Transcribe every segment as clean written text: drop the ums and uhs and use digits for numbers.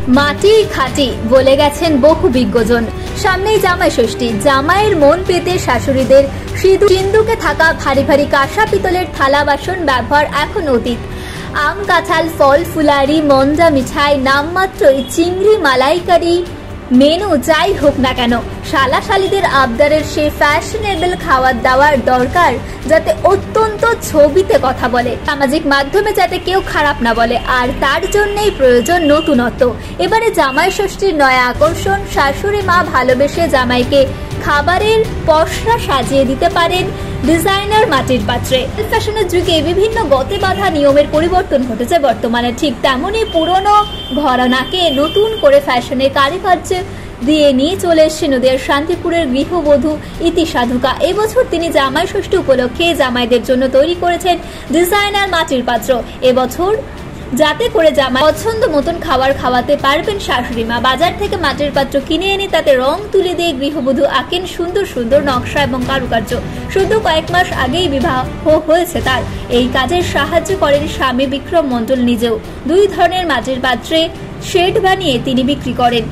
মাটি খাঁটি বলে গেছেন বহু বিজ্ঞজন। সামনেই জামাই ষষ্ঠী, জামাইয়ের মন পেতে শাশুড়িদের সিঁদুকে থাকা ভারী ভারী কাঁসা পিতলের থালা বাসন ব্যবহার এখন অতীত। আম কাঁঠাল ফল ফুলারি মন্ডা মিঠাই নামমাত্রই চিংড়ি মালাইকারি মেনু যাই হোক না কেন, শালাশালীদের আবদারের সেই ফ্যাশনেবল খাওয়ার দাওয়ার দরকার যাতে অত্যন্ত ছবিতে কথা বলে, সামাজিক মাধ্যমে যাতে কেউ খারাপ না বলে, আর তার জন্যই প্রয়োজন নতুনত্ব। এবারে জামাই ষষ্ঠীর নয়া আকর্ষণ, শাশুড়ি মা ভালোবেসে জামাইকে খাবারের পসরা সাজিয়ে দিতে পারেন ডিজাইনার মাটির পাত্রে। ফ্যাশনের যুগে বিভিন্ন গতে বাঁধা নিয়মের পরিবর্তন ঘটেছে বর্তমানে, ঠিক তেমনই পুরনো ঘরানাকে নতুন করে ফ্যাশনের কারুকার্য দিয়ে নিয়ে চলে এসছে নদিয়ার শান্তিপুরের গৃহবধূ ইতি সাধুকা। এবছর তিনি জামাই ষষ্ঠী উপলক্ষে জামাইদের জন্য তৈরি করেছেন ডিজাইনার মাটির পাত্র। এবছর যাতে করে জামাই পছন্দ মতন খাবার খাওয়াতে পারবেন শাশুড়ি মা। বাজার থেকে মাটির পাত্র কিনে এনে তাতে রং তুলে দিয়ে গৃহবধূ আঁকেন সুন্দর সুন্দর নকশা এবং কারুকার্য। শুধু কয়েক মাস আগেই বিবাহ হয়েছে তার। এই কাজের সাহায্য করেন স্বামী বিক্রম মণ্ডল নিজেও। দুই ধরনের মাটির পাত্রে সেট বানিয়ে তিনি বিক্রি করেন,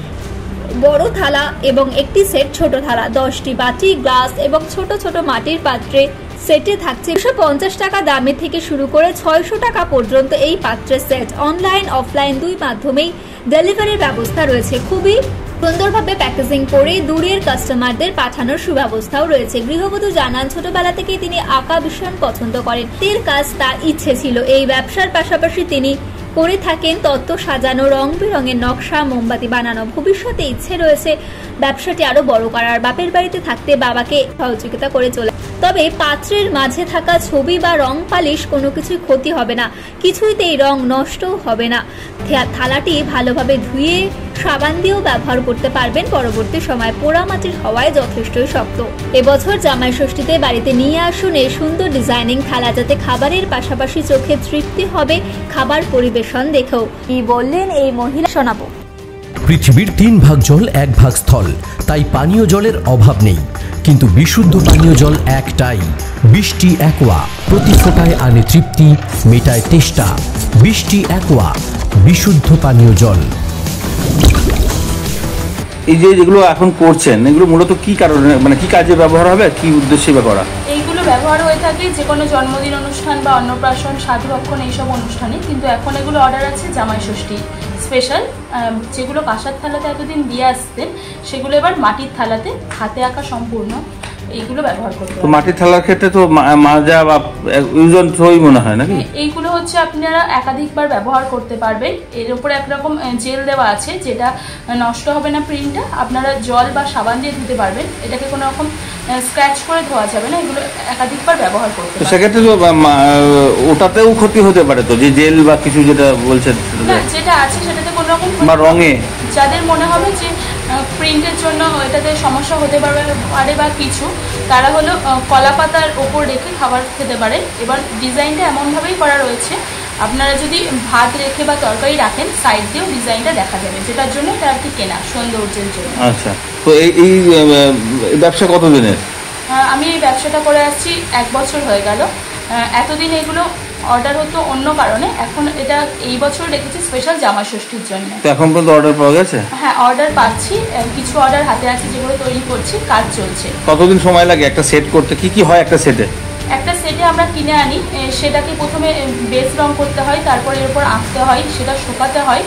বড় থালা এবং একটি সেট ছোট থালা। 10টি বাটি গ্লাস এবং ছোট ছোট মাটির পাত্রে সেটে থাকছে 250 টাকা দামে থেকে শুরু করে 600 টাকা পর্যন্ত এই পাত্রের সেট। অনলাইন অফলাইন দুই মাধ্যমেই ডেলিভারির ব্যবস্থা রয়েছে। খুবই সুন্দরভাবে প্যাকেজিং করে দূরের কাস্টমারদের পাঠানোর সুব্যবস্থাও রয়েছে। গৃহবধূ জানান, ছোটবেলা থেকেই তিনি আঁকা ভীষণ পছন্দ করেন। এর কাজ তার ইচ্ছে ছিল। এই ব্যবসার পাশাপাশি তিনি করে থাকেন তত্ত্ব সাজানো, রং বেরঙের নকশা, মোমবাতি বানানো। ভবিষ্যতে ইচ্ছে রয়েছে ব্যবসাটি আরো বড় করার। বাপের বাড়িতে থাকতে বাবাকে সহযোগিতা করে চলে, তবে পাত্রের মাঝে থাকা ছবি বা রং পালিশ কোনো কিছুই ক্ষতি হবে না, কিছুতেই রং নষ্টও হবে না। থালাটি ভালোভাবে ধুয়ে সাবান দিয়েও ব্যবহার করতে পারবেন পরবর্তী সময়। পোড়া মাটির হওয়ায় যথেষ্টই শক্ত। এবছর জামাই ষষ্ঠীতে বাড়িতে নিয়ে আসুন এই সুন্দর ডিজাইনিং থালা, যাতে খাবারের পাশাপাশি চোখে তৃপ্তি হবে খাবার পরিবেশন দেখেও। কি বললেন এই মহিলা, শোনাবো। পৃথিবীর 3 ভাগ জল 1 ভাগ স্থল, তাই পানীয় জলের অভাব নেই। কিন্তু বিশুদ্ধ পানীয় জল একটাই, বৃষ্টি অ্যাকোয়া। প্রতি ফোঁটায় আনে তৃপ্তি, মেটায় তেষ্টা। বৃষ্টি অ্যাকোয়া, বিশুদ্ধ পানীয় জল। এই যেগুলো এখন করছেন, এগুলো মূলত কি কারণে, মানে কি কাজে ব্যবহার হবে, কি উদ্দেশ্যে করা? এইগুলো ব্যবহার হয়ে থাকে যে কোনো জন্মদিন অনুষ্ঠান বা অন্নপ্রাশন, সাধুভক্ষণ এইসব অনুষ্ঠানে। কিন্তু এখন এগুলো অর্ডার আছে জামাই ষষ্ঠী স্পেশাল। যেগুলো কাঁসার থালাতে এতদিন দিয়ে আসতেন, সেগুলো এবার মাটির থালাতে হাতে আঁকা সম্পূর্ণ এইগুলো ব্যবহার করতে হবে। মাটির থালার ক্ষেত্রে তো মাজা বা ইউজন থ্রোই মনে হয় নাকি? এইগুলো হচ্ছে আপনারা একাধিকবার ব্যবহার করতে পারবেন। এর উপরে একরকম জেল দেওয়া আছে, যেটা নষ্ট হবে না প্রিন্টটা। আপনারা জল বা সাবান দিয়ে ধুতে পারবেন, এটাকে কোনো রকম স্ক্র্যাচ করে ধোয়া যাবে না। এগুলো একাধিকবার ব্যবহার করতে পারবেন। সেক্ষেত্রে তো ওটাতেও ক্ষতি হতে পারে তো, যে জেল বা কিছু যেটা বলছেন যেটা আছে সেটাতে কোনো রকম বা রঙে যাদের মনে হবে যে প্রিন্টের জন্য এটাতে সমস্যা হতে পারে বা কিছু, তারা হলো কলা পাতার ওপর রেখে খাবার খেতে পারে। এবার ডিজাইনটা এমনভাবেই করা রয়েছে, আপনারা যদি ভাত রেখে বা তরকারি রাখেন, সাইড দিয়েও ডিজাইনটা দেখা যাবে, যেটার জন্য এটা আর কি কেনা, সৌন্দর্যের জন্য। আচ্ছা, তো এই ব্যবসা কতদিনের? আমি এই ব্যবসাটা করে আসছি 1 বছর হয়ে গেল। এতদিন এগুলো অর্ডার হতো অন্য কারণে, এখন এটা এই বছর রেখেছি স্পেশাল জামা ষষ্ঠীর জন্য। তো এখন পর্যন্ত অর্ডার পাওয়া গেছে? হ্যাঁ, অর্ডার পাচ্ছি, কিছু অর্ডার হাতে আছে যেগুলো তৈরি করছি, কাজ চলছে। কতদিন সময় লাগে একটা সেট করতে? কি কি হয় একটা সেটে? একটা সেটে আমরা কিনে আনি, সেটাকে প্রথমে বেস রং করতে হয়, তারপর এর উপর আঁকতে হয়, সেটা শুকাতে হয়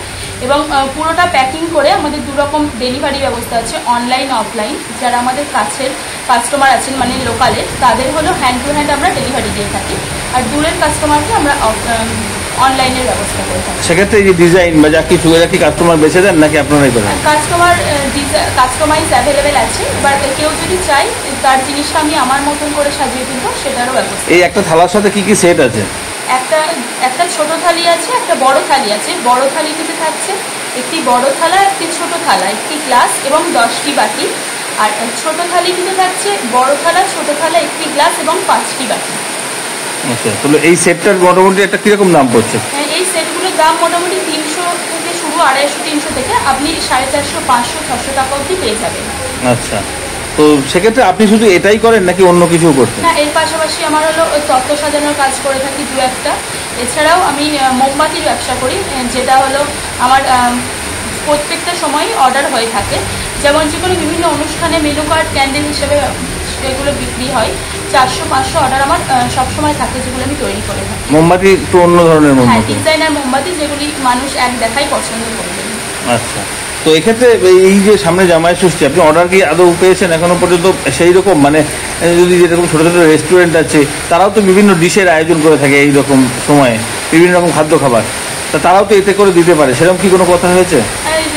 এবং পুরোটা প্যাকিং করে আমাদের 2 রকম ডেলিভারি ব্যবস্থা আছে, অনলাইন অফলাইন। যারা আমাদের কাছের কাস্টমার আছেন মানে লোকালের, তাদের হলো হ্যান্ড টু হ্যান্ড আমরা ডেলিভারি দিয়ে থাকি, আর দূরের কাস্টমারকে আমরা অনলাইনের ব্যবস্থা করে থাকি। সেক্ষেত্রে এই যে ডিজাইন বা যা কিছু, এরা কি কাস্টমার বেছে দেন নাকি আপনারাই করেন? কাস্টমাইজ অ্যাভেলেবেল আছে। এবার কেউ যদি চাই তার জিনিসটা আমি আমার মতন করে সাজিয়ে তুলবো, সেটারও ব্যবস্থা। এই একটা থালার সাথে কি কি সেট আছে? একটা ছোট থালি আছে, একটা বড় থালি আছে। বড় থালিটিতে থাকছে একটি বড় থালা, একটি ছোট থালা, একটি গ্লাস এবং 10টি বাটি। আর ছোট থালিটিতে থাকছে বড় থালা, ছোট থালা, একটি গ্লাস এবং 5টি বাটি। আচ্ছা, তাহলে এই সেটটার মোটামুটি একটা কিরকম দাম পড়ছে? এই সেটগুলোর দাম মোটামুটি 300 থেকে শুরু, 250-300 থেকে আপনি 450, 500, 600 টাকা অবধি পেয়ে যাবেন। আচ্ছা, তো সেক্ষেত্রে আপনি শুধু এটাই করেন নাকি অন্য কিছু করছেন? না, এর পাশাপাশি আমার হলো তত্ত্ব সাজানোর কাজ করে থাকি 2-1টা। এছাড়াও আমি মোমবাতির ব্যবসা করি, যেটা হলো আমার প্রত্যেকটা সময় অর্ডার হয়ে থাকে। যেমন যে কোনো বিভিন্ন অনুষ্ঠানে মেনু কার্ড ক্যান্ডেল হিসেবে এগুলো বিক্রি হয়। 400-500 অর্ডার আমার সবসময় থাকে, যেগুলো আমি তৈরি করে থাকি। মোমবাতি তো অন্য ধরনের হ্যাঁ, মোমবাতি। ডিজাইনার মোমবাতি, যেগুলি মানুষ এক দেখাই পছন্দ করবে। আচ্ছা, তো এক্ষেত্রে এই যে সামনে জামাই ষষ্ঠী, আপনি অর্ডার কি আদৌ পেয়েছেন এখনো পর্যন্ত? সেই রকম মানে যদি যেরকম ছোটো ছোটো রেস্টুরেন্ট আছে, তারাও তো বিভিন্ন ডিশের আয়োজন করে থাকে এই রকম সময়ে, বিভিন্ন রকম খাদ্য খাবার, তা তারাও তো এতে করে দিতে পারে, সেরকম কি কোনো কথা হয়েছে?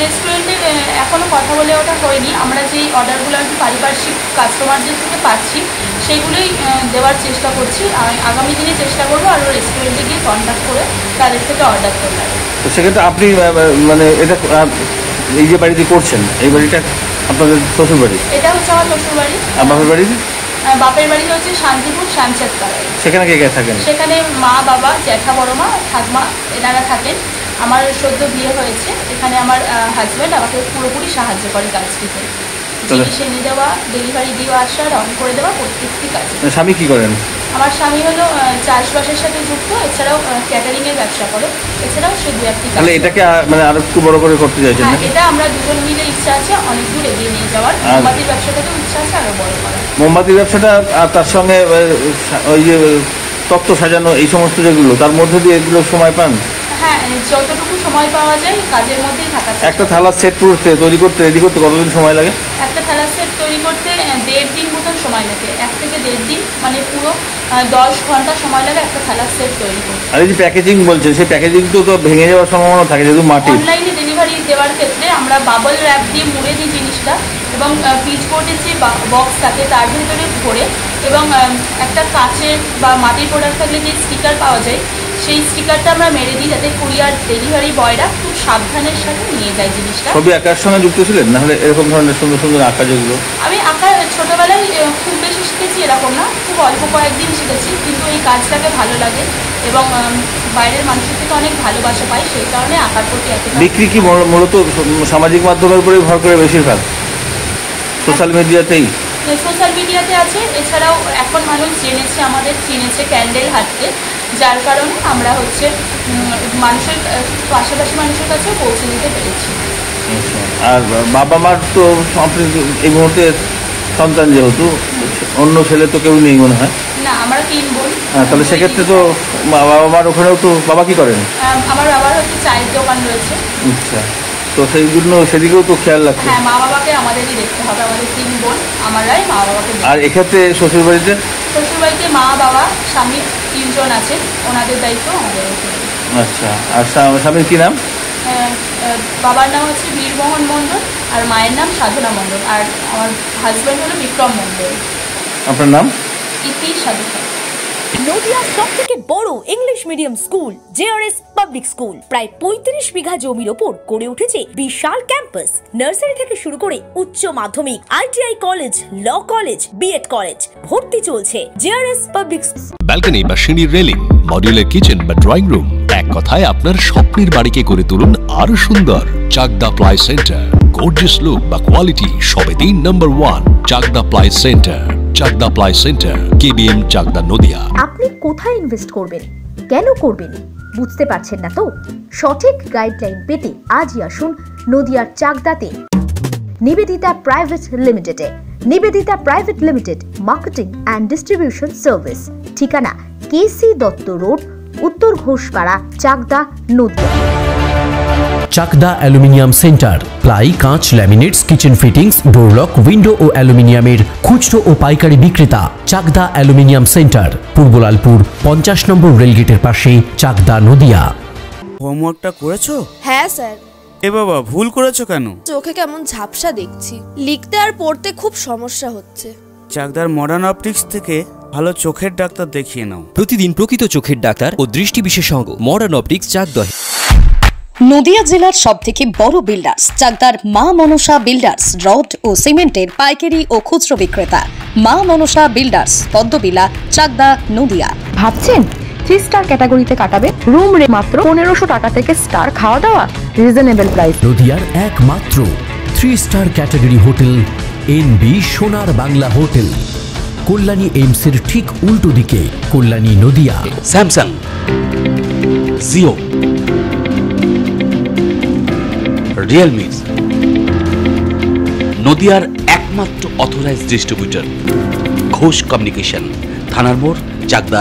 রেস্টুরেন্টের এখনও কথা বলে ওটা হয়নি। আমরা যেই অর্ডারগুলো আর কি পারিপার্শ্বিক কাস্টমারদের থেকে পাচ্ছি, সেগুলোই দেওয়ার চেষ্টা করছি। আগামী দিনে চেষ্টা করবো আরও রেস্টুরেন্টে গিয়ে কন্ট্যাক্ট করে তাদের থেকে অর্ডার করতে। তো সেক্ষেত্রে আপনি মানে এটা এই যে বাড়িতে করছেন, এই বাড়িটা আপনাদের শ্বশুর বাড়ি? এটা হচ্ছে আমার শ্বশুর বাড়ি। আর বাপের বাড়ি? বাপের বাড়ি হচ্ছে শান্তিপুর শ্যামচাঁদ পাড়ায়। সেখানে কে কে থাকেন? সেখানে মা, বাবা, জ্যাঠা, বড় মা, ঠাকমা এনারা থাকেন। আমার সদ্য বিয়ে হয়েছে। এখানে আমার হাজব্যান্ড আমাকে পুরোপুরি সাহায্য করে কাজটিতে, জিনিস এনে দেওয়া, ডেলিভারি দেওয়া, আসা, রং করে দেওয়া, প্রত্যেকটি কাজ। স্বামী কি করেন? আমার স্বামী হলো চাষবাসের সাথে যুক্ত, এছাড়াও ক্যাটারিংয়ের ব্যবসা করে, এছাড়াও সে দু একটি কাজ। তাহলে এটাকে মানে আরো একটু বড় করে করতে চাইছেন? হ্যাঁ, এটা আমরা দুজন মিলে ইচ্ছা আছে অনেক দূর এগিয়ে নিয়ে যাওয়ার। মোমবাতির ব্যবসাটাকেও ইচ্ছা আছে আরো বড় করার। মোমবাতির ব্যবসাটা আর তার সঙ্গে ওই যে তত্ত্ব সাজানো, এই সমস্ত যেগুলো, তার মধ্যে দিয়ে এগুলো সময় পান? হ্যাঁ, যতটুকু সময় পাওয়া যায় কাজের মধ্যেই থাকা। একটা থালার সেট তৈরি করতে রেডি করতে কতদিন সময় লাগে? একটা থালার সেট তৈরি করতে 1.5 দিন মতন সময় লাগে। 1 থেকে 1.5 দিন, মানে পুরো 10 ঘন্টা সময় লাগে একটা থালার সেট তৈরি করতে। আর এই যে প্যাকেজিং বলছেন, সেই প্যাকেজিং তো ভেঙে যাওয়ার সম্ভাবনা থাকে যেহেতু মাটি। অনলাইনে ডেলিভারি দেওয়ার ক্ষেত্রে আমরা বাবল র্যাপ দিয়ে মুড়ে দিই জিনিসটা, এবং পিচবোর্ডের যে বক্স থাকে তার ভিতরে ভরে, এবং একটা কাচের বা মাটির প্রোডাক্ট থাকলে যে স্টিকার পাওয়া যায়, সেই স্টিকারটা আমরা মেরে দিই, যাতে কুরিয়ার ডেলিভারি বয়রা খুব সাবধানের সাথে নিয়ে যায় জিনিসটা। ছবি আঁকার সঙ্গে যুক্ত ছিলেন? নাহলে এরকম ধরনের সুন্দর সুন্দর আঁকা যেগুলো? আমি আঁকা ছোটোবেলায় খুব বেশি শিখেছি এরকম না, খুব অল্প কয়েকদিন শিখেছি, কিন্তু এই কাজটাকে ভালো লাগে এবং বাইরের মানুষের থেকে অনেক ভালোবাসা পাই, সেই কারণে আঁকার প্রতি এতটা। বিক্রি কি মূলত সামাজিক মাধ্যমের উপরেই ভর করে বেশিরভাগ? সোশ্যাল মিডিয়াতেই? সোশ্যাল মিডিয়াতে আছে, এছাড়াও এখন মানুষ চিনেছে ক্যান্ডেল হাটকে, যার কারণে আমরা হচ্ছে মানুষের পাশাপাশি মানুষের কাছে পৌঁছে দিতে পেরেছি। আর বাবা মার তো আপনি এই মুহূর্তে সন্তান, যেহেতু অন্য ছেলে তো কেউ নেই মনে হয়? না, আমরা 3 বোন। তাহলে সেক্ষেত্রে তো বাবা মার ওখানেও তো, বাবা কি করেন? আমার বাবার হচ্ছে চায়ের দোকান রয়েছে। আচ্ছা, তো সেই জন্য সেদিকেও তো খেয়াল রাখতে। হ্যাঁ, মা বাবাকে আমাদেরই দেখতে হবে, আমাদের 3 বোন, আমরাই মা বাবাকে। আর এক্ষেত্রে শ্বশুরবাড়িতে? শ্বশুরবাড়িতে মা, বাবা, স্বামী 3 জন আছে, ওনাদের দায়িত্ব আমাদের উপরে। আচ্ছা, আর স্বামীর কি নাম? বাবার নাম হচ্ছে বীরমোহন মণ্ডল, আর মায়ের নাম সাধনা মণ্ডল, আর আমার হাজব্যান্ড হলো বিক্রম মণ্ডল। আপনার নাম? ইতি সাধুকা। নদিয়ার সবথেকে বড় English medium school JRS public school, প্রায় 35 বিঘা জমির ওপর গড়ে উঠেছে বিশাল ক্যাম্পাস। নার্সারি থেকে শুরু করে উচ্চ মাধ্যমিক, ITI college, law college, BEd college, ভর্তি চলছে জেআরএস পাবলিক। ব্যালকনি বা সিঁড়ির রেলিং, মডিউলার কিচেন বা ড্রয়িং রুম, এক কথায় আপনার স্বপ্নের বাড়িকে করে তুলুন আরো সুন্দর। Chakdah ply centre, gorgeous look বা কোয়ালিটি সবে 3 number 1 Chakdah ply centre. Chakdah ply centre, KBM, Chakdah, Nadia. আপনি কোথায় ইনভেস্ট করবেন, কেন করবেন, বুঝতে পারছেন না তো? সঠিক গাইডলাইন পেতে আজই আসুন নদিয়ার চাকদাতে নিবেদিতা প্রাইভেট লিমিটেডে। Nivedita private limited, marketing and distribution service. ঠিকানা KC Dutta road, Uttar Ghoshpara, Chakdaha, Nadia. Chakdaha aluminium centre, ply, কাঁচ, laminates, kitchen fittings, door lock, window ও অ্যালুমিনিয়ামের খুচরো ও পাইকারি বিক্রেতা। Chakdaha aluminium centre, Purbalalpur 50 number রেলগেটের পাশে, চাকদা, নদিয়া। হোমওয়ার্কটা করেছো? হ্যাঁ স্যার। এ বাবা, ভুল করেছো কেন? চোখে কেমন ঝাপসা দেখছি, লিখতে আর পড়তে খুব সমস্যা হচ্ছে। চাকদার মডার্ন অপটিক্স থেকে ভালো চোখের ডাক্তার দেখিয়ে নাও। প্রতিদিন প্রকৃত চোখের ডাক্তার ও দৃষ্টি বিশেষজ্ঞ মডার্ন অপটিক্স, চাকদা। নদিয়া জেলার সবথেকে বড় বিল্ডার্স চাকদার মা মনসা বিল্ডার্স, রড ও সিমেন্টের পাইকারি ও খুচরো বিক্রেতা। মা মনসা বিল্ডার্স, পদ্মবিলা, চাকদা, নদিয়া। ভাবছেন 3 স্টার ক্যাটাগরিতে কাটাবে? রুম রে মাত্র 1500 টাকা থেকে স্টার, খাওয়া দাওয়া রিজনেবল প্রাইস। নদিয়ার একমাত্র 3 স্টার ক্যাটাগরি হোটেল এনবি সোনার বাংলা হোটেল, কল্যাণী এইমসের ঠিক উল্টো দিকে, কল্যাণী, নদিয়া। স্যামসাং, জিও, রিয়েলমি, নদিয়ার একমাত্র অথরাইজড ডিস্ট্রিবিউটর ঘোষ কমিউনিকেশন, থানার মোড়, চাকদা।